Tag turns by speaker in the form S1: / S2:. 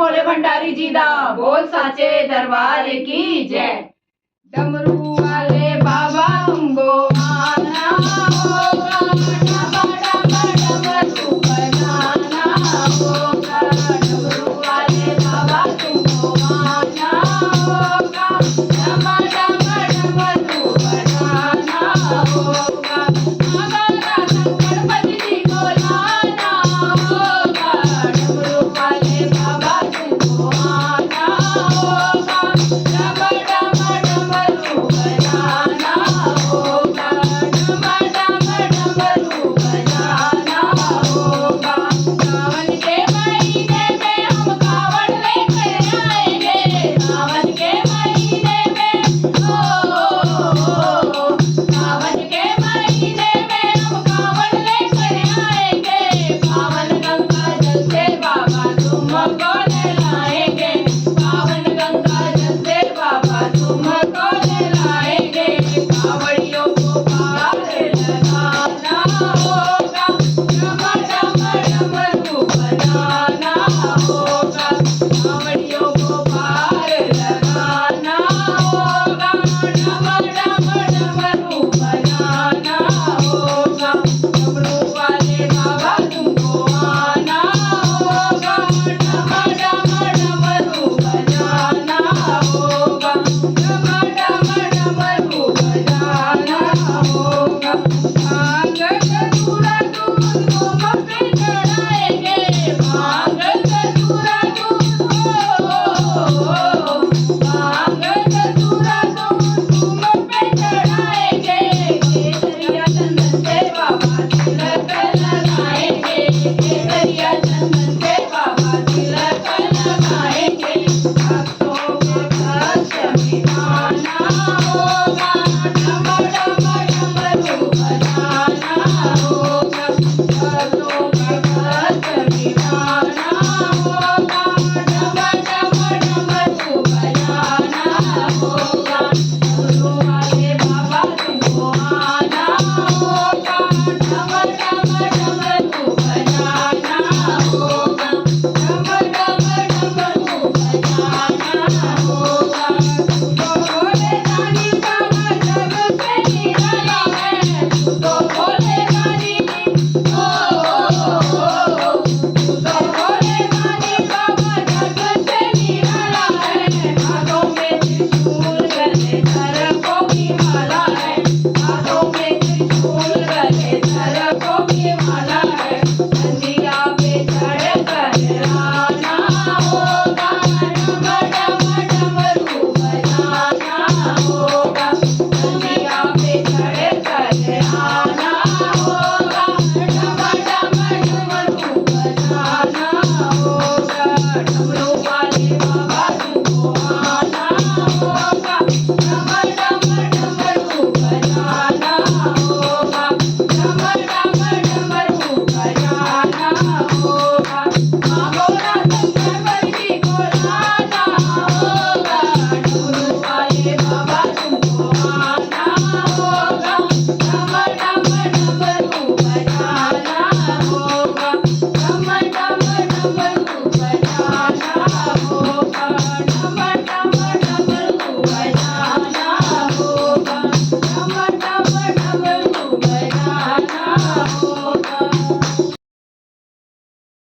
S1: भोले भंडारी जी दा बोल साचे दरबार की जय। डमरू वाले बाबा तुमको आना होगा, डम डम डमरू बजाना होगा। डमरू वाले बाबा तुमको आना होगा, डम डम डमरू बजाना होगा। गणपति जी को लाना होगा, डमरू वाले बाबा तुमको आना होगा, डम डम डमरू बजाना होगा, डम डम डमरू बजाना होगा। सावन के महीने में हम कावड़ लेकर आएंगे, सावन के महीने में सावन के महीने में हम कावड़ लेकर आएंगे। पावन गंगा जल से बाबा तुमको नहलाएंगे, पावन गंगा जल से बाबा तुमको नहलाएंगे। कावड़ियों को पार लगाना होगा, डम डम डमरू बजाना होगा।